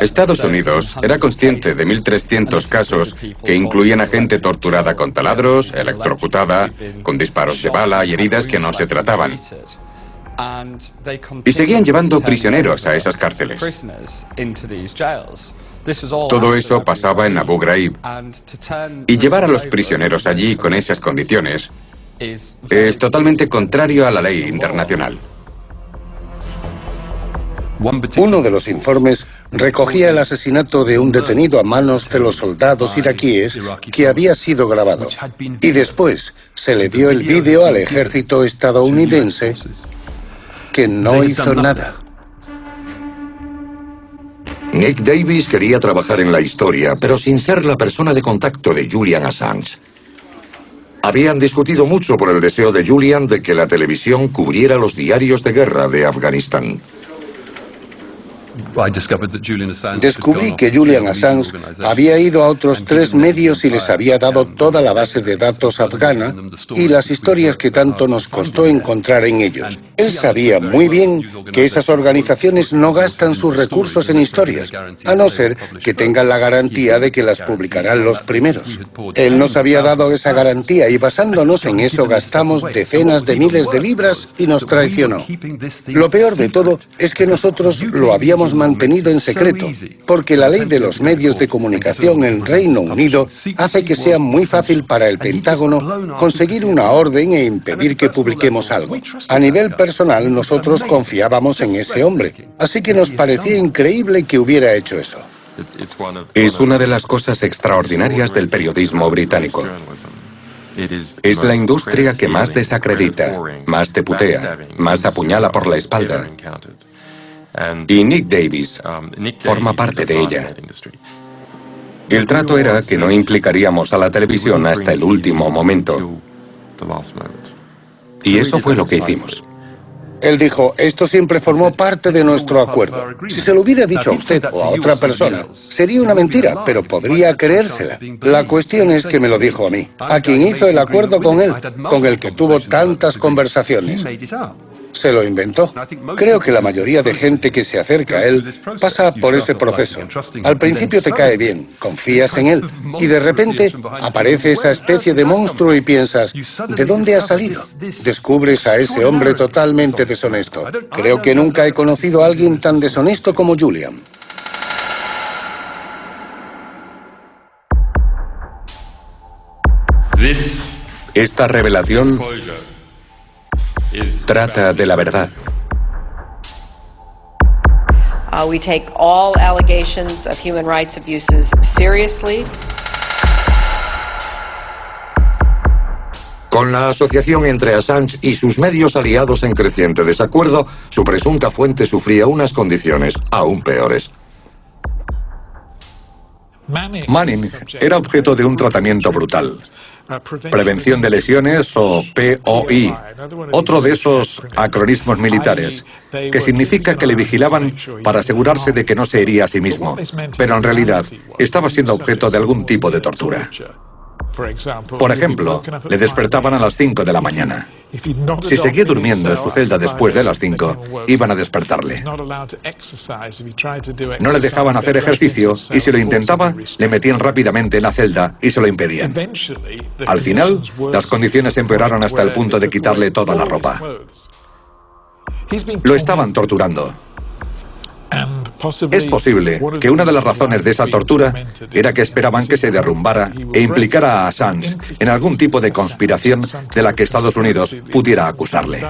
Estados Unidos era consciente de 1.300 casos que incluían a gente torturada con taladros, electrocutada, con disparos de bala y heridas que no se trataban. Y seguían llevando prisioneros a esas cárceles. Todo eso pasaba en Abu Ghraib. Y llevar a los prisioneros allí con esas condiciones es totalmente contrario a la ley internacional. Uno de los informes recogía el asesinato de un detenido a manos de los soldados iraquíes que había sido grabado. Y después se le dio el vídeo al ejército estadounidense, que no hizo nada. Nick Davis quería trabajar en la historia, pero sin ser la persona de contacto de Julian Assange. Habían discutido mucho por el deseo de Julian de que la televisión cubriera los diarios de guerra de Afganistán. Descubrí que Julian Assange había ido a otros 3 medios y les había dado toda la base de datos afgana y las historias que tanto nos costó encontrar en ellos. Él sabía muy bien que esas organizaciones no gastan sus recursos en historias, a no ser que tengan la garantía de que las publicarán los primeros. Él nos había dado esa garantía y basándonos en eso gastamos decenas de miles de libras y nos traicionó. Lo peor de todo es que nosotros lo habíamos mantenido en secreto, porque la ley de los medios de comunicación en Reino Unido hace que sea muy fácil para el Pentágono conseguir una orden e impedir que publiquemos algo. A nivel personal, nosotros confiábamos en ese hombre, así que nos parecía increíble que hubiera hecho eso. Es una de las cosas extraordinarias del periodismo británico. Es la industria que más desacredita, más te putea, más apuñala por la espalda. Y Nick Davis forma parte de ella. El trato era que no implicaríamos a la televisión hasta el último momento. Y eso fue lo que hicimos. Él dijo, esto siempre formó parte de nuestro acuerdo. Si se lo hubiera dicho a usted o a otra persona, sería una mentira, pero podría creérsela. La cuestión es que me lo dijo a mí, a quien hizo el acuerdo con él, con el que tuvo tantas conversaciones. Se lo inventó. Creo que la mayoría de gente que se acerca a él pasa por ese proceso. Al principio te cae bien, confías en él, y de repente aparece esa especie de monstruo y piensas, ¿de dónde ha salido? Descubres a ese hombre totalmente deshonesto. Creo que nunca he conocido a alguien tan deshonesto como Julian. Esta revelación trata de la verdad. We take all allegations of human rights abuses seriously. Con la asociación entre Assange y sus medios aliados en creciente desacuerdo, su presunta fuente sufría unas condiciones aún peores. Manning era objeto de un tratamiento brutal. Prevención de lesiones o POI, otro de esos acronismos militares, que significa que le vigilaban para asegurarse de que no se hería a sí mismo, pero en realidad estaba siendo objeto de algún tipo de tortura. Por ejemplo, le despertaban a las 5 de la mañana. Si seguía durmiendo en su celda después de las 5, iban a despertarle. No le dejaban hacer ejercicio y si lo intentaba, le metían rápidamente en la celda y se lo impedían. Al final, las condiciones empeoraron hasta el punto de quitarle toda la ropa. Lo estaban torturando. Es posible que una de las razones de esa tortura era que esperaban que se derrumbara e implicara a Assange en algún tipo de conspiración de la que Estados Unidos pudiera acusarle.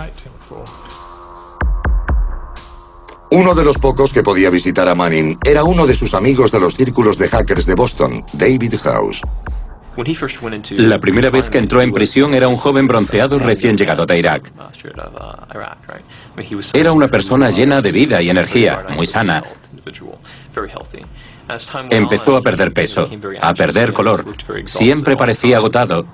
Uno de los pocos que podía visitar a Manning era uno de sus amigos de los círculos de hackers de Boston, David House. La primera vez que entró en prisión era un joven bronceado recién llegado de Irak. Era una persona llena de vida y energía, muy sana. Empezó a perder peso, a perder color. Siempre parecía agotado.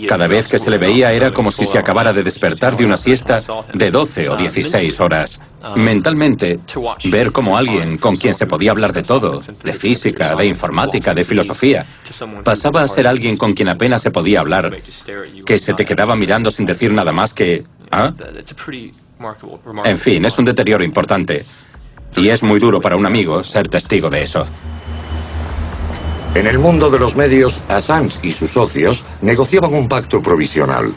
Cada vez que se le veía era como si se acabara de despertar de una siesta de 12 o 16 horas. Mentalmente, ver cómo alguien con quien se podía hablar de todo, de física, de informática, de filosofía, pasaba a ser alguien con quien apenas se podía hablar, que se te quedaba mirando sin decir nada más que... ¿ah? En fin, es un deterioro importante. Y es muy duro para un amigo ser testigo de eso. En el mundo de los medios, Assange y sus socios negociaban un pacto provisional.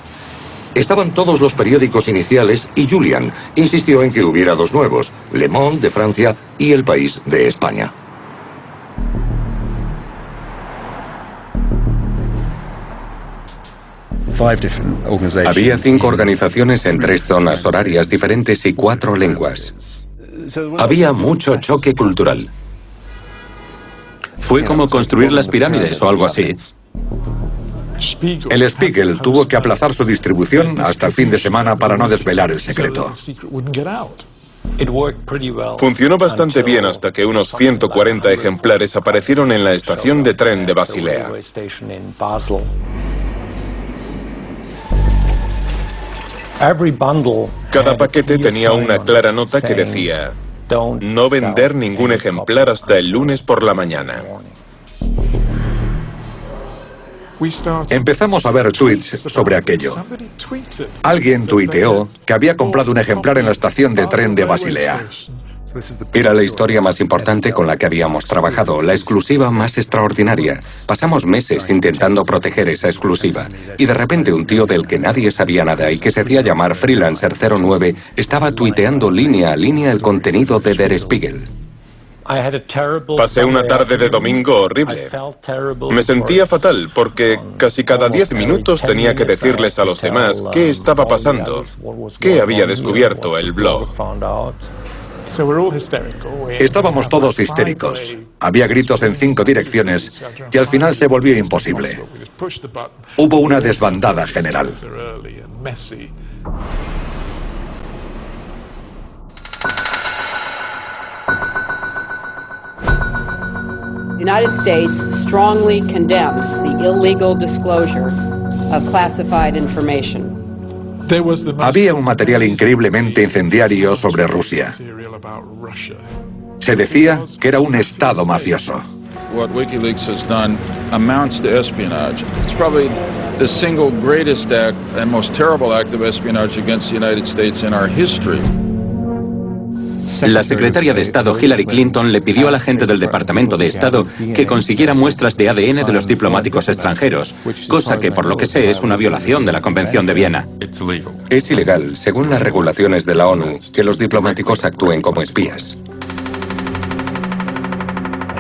Estaban todos los periódicos iniciales y Julian insistió en que hubiera dos nuevos, Le Monde de Francia y El País de España. Había 5 organizaciones en 3 zonas horarias diferentes y 4 lenguas. Había mucho choque cultural. Fue como construir las pirámides o algo así. El Spiegel tuvo que aplazar su distribución hasta el fin de semana para no desvelar el secreto. Funcionó bastante bien hasta que unos 140 ejemplares aparecieron en la estación de tren de Basilea. Cada paquete tenía una clara nota que decía: no vender ningún ejemplar hasta el lunes por la mañana. Empezamos a ver tweets sobre aquello. Alguien tuiteó que había comprado un ejemplar en la estación de tren de Basilea. Era la historia más importante con la que habíamos trabajado, la exclusiva más extraordinaria. Pasamos meses intentando proteger esa exclusiva. Y de repente un tío del que nadie sabía nada y que se hacía llamar Freelancer 09 estaba tuiteando línea a línea el contenido de Der Spiegel. Pasé una tarde de domingo horrible. Me sentía fatal porque casi cada 10 minutos tenía que decirles a los demás qué estaba pasando, qué había descubierto el blog. Estábamos todos histéricos. Había gritos en 5 direcciones y al final se volvió imposible. Hubo una desbandada general. The United States strongly condemns the illegal disclosure of classified information. Había un material increíblemente incendiario sobre Rusia. Se decía que era un estado mafioso. What WikiLeaks has done amounts to espionage. It's probably the single greatest act and most terrible act of espionage against the United States in our history. La secretaria de Estado Hillary Clinton le pidió a la gente del Departamento de Estado que consiguiera muestras de ADN de los diplomáticos extranjeros, cosa que, por lo que sé, es una violación de la Convención de Viena. Es ilegal, según las regulaciones de la ONU, que los diplomáticos actúen como espías.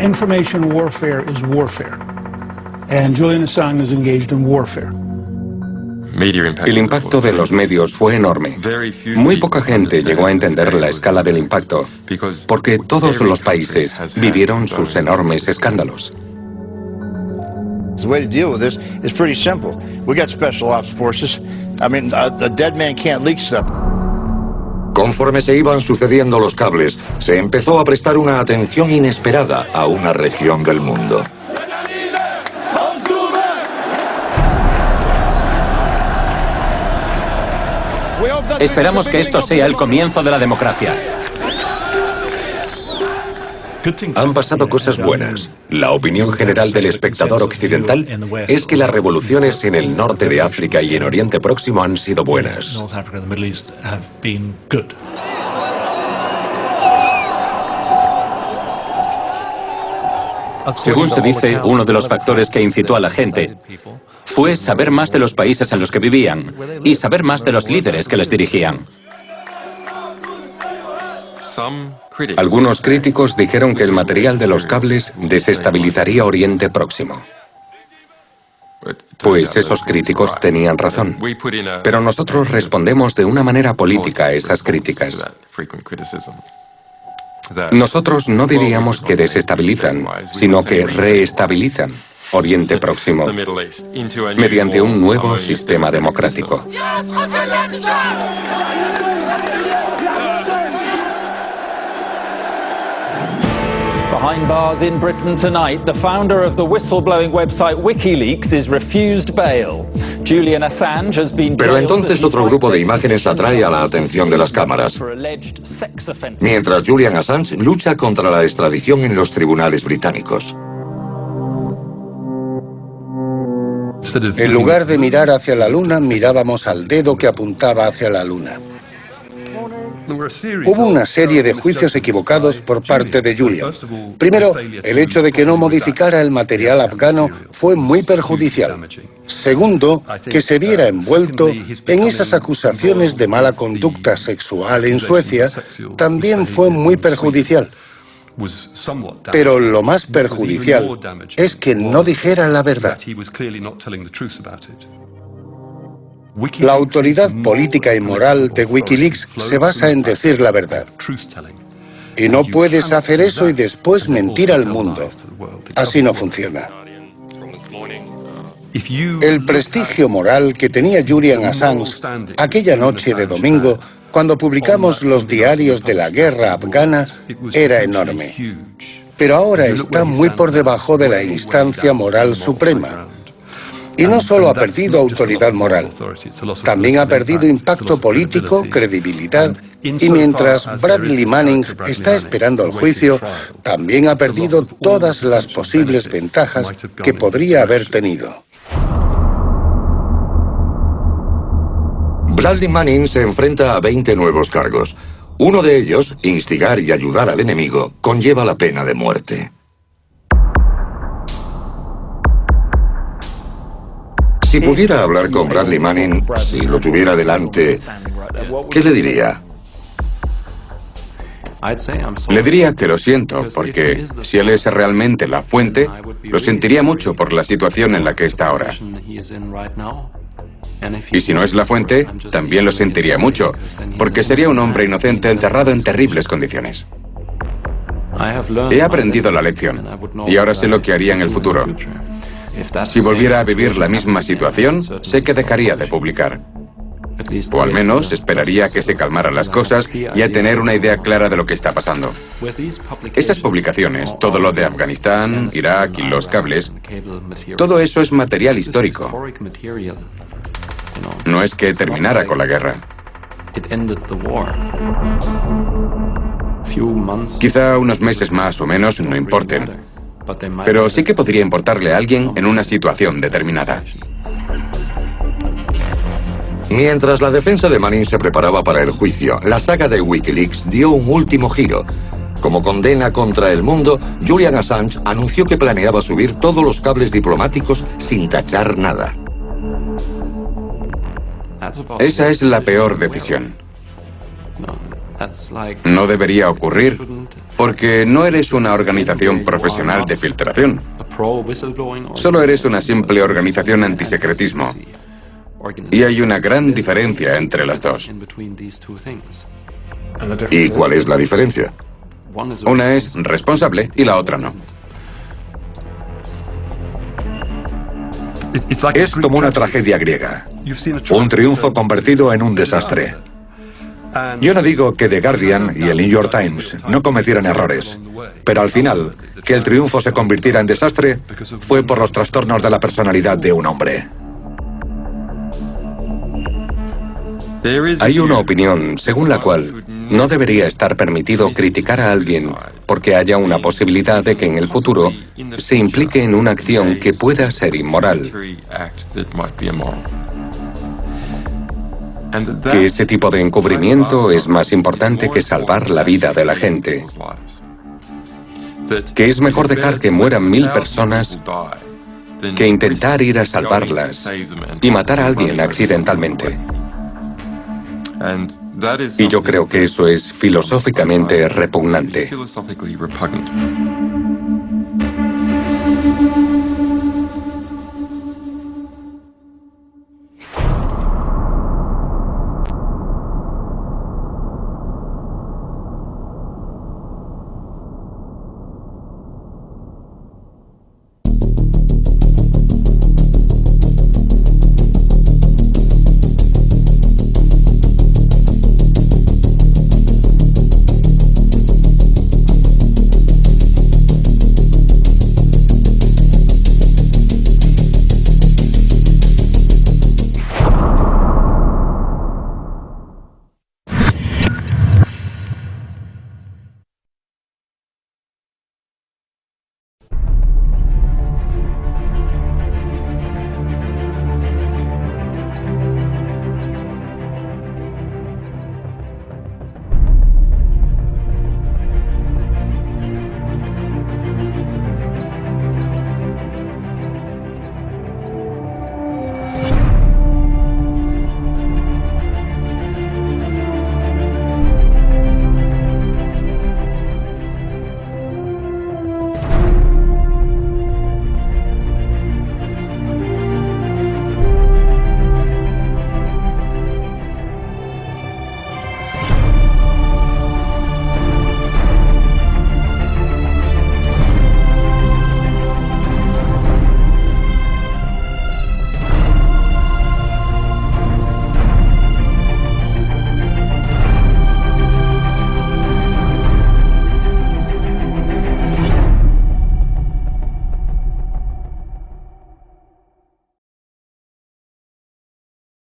Information warfare is warfare, and Julian Assange is engaged in warfare. El impacto de los medios fue enorme. Muy poca gente llegó a entender la escala del impacto, porque todos los países vivieron sus enormes escándalos. The way to deal with this is pretty simple. We got special ops forces. I mean, a dead man can't leak stuff. Conforme se iban sucediendo los cables, se empezó a prestar una atención inesperada a una región del mundo. Esperamos que esto sea el comienzo de la democracia. Han pasado cosas buenas. La opinión general del espectador occidental es que las revoluciones en el norte de África y en Oriente Próximo han sido buenas. Según se dice, uno de los factores que incitó a la gente fue saber más de los países en los que vivían y saber más de los líderes que les dirigían. Algunos críticos dijeron que el material de los cables desestabilizaría Oriente Próximo. Pues esos críticos tenían razón. Pero nosotros respondemos de una manera política a esas críticas. Nosotros no diríamos que desestabilizan, sino que reestabilizan Oriente Próximo mediante un nuevo sistema democrático. Behind bars in Britain tonight, the founder of the whistleblowing website WikiLeaks is refused bail. Julian Assange has been Pero entonces otro grupo de imágenes atrae a la atención de las cámaras. Mientras Julian Assange lucha contra la extradición en los tribunales británicos. En lugar de mirar hacia la luna, mirábamos al dedo que apuntaba hacia la luna. Hubo una serie de juicios equivocados por parte de Julian. Primero, el hecho de que no modificara el material afgano fue muy perjudicial. Segundo, que se viera envuelto en esas acusaciones de mala conducta sexual en Suecia también fue muy perjudicial. Pero lo más perjudicial es que no dijera la verdad. La autoridad política y moral de WikiLeaks se basa en decir la verdad. Y no puedes hacer eso y después mentir al mundo. Así no funciona. El prestigio moral que tenía Julian Assange aquella noche de domingo, cuando publicamos los diarios de la guerra afgana, era enorme. Pero ahora está muy por debajo de la instancia moral suprema. Y no solo ha perdido autoridad moral, también ha perdido impacto político, credibilidad, y mientras Bradley Manning está esperando el juicio, también ha perdido todas las posibles ventajas que podría haber tenido. Bradley Manning se enfrenta a 20 nuevos cargos. Uno de ellos, instigar y ayudar al enemigo, conlleva la pena de muerte. Si pudiera hablar con Bradley Manning, si lo tuviera delante, ¿qué le diría? Le diría que lo siento, porque si él es realmente la fuente, lo sentiría mucho por la situación en la que está ahora. Y si no es la fuente, también lo sentiría mucho, porque sería un hombre inocente encerrado en terribles condiciones. He aprendido la lección, y ahora sé lo que haría en el futuro. Si volviera a vivir la misma situación, sé que dejaría de publicar. O al menos esperaría a que se calmaran las cosas y a tener una idea clara de lo que está pasando. Esas publicaciones, todo lo de Afganistán, Irak y los cables, todo eso es material histórico. No es que terminara con la guerra. Quizá unos meses más o menos no importen. Pero sí que podría importarle a alguien en una situación determinada. Mientras la defensa de Manning se preparaba para el juicio, la saga de WikiLeaks dio un último giro. Como condena contra el mundo, Julian Assange anunció que planeaba subir todos los cables diplomáticos sin tachar nada. Esa es la peor decisión. No debería ocurrir porque no eres una organización profesional de filtración. Solo eres una simple organización antisecretismo. Y hay una gran diferencia entre las dos. ¿Y cuál es la diferencia? Una es responsable y la otra no. Es como una tragedia griega, un triunfo convertido en un desastre. Yo no digo que The Guardian y el New York Times no cometieran errores, pero al final, que el triunfo se convirtiera en desastre fue por los trastornos de la personalidad de un hombre. Hay una opinión según la cual no debería estar permitido criticar a alguien porque haya una posibilidad de que en el futuro se implique en una acción que pueda ser inmoral. Que ese tipo de encubrimiento es más importante que salvar la vida de la gente. Que es mejor dejar que mueran 1000 personas que intentar ir a salvarlas y matar a alguien accidentalmente. Y yo creo que eso es filosóficamente repugnante.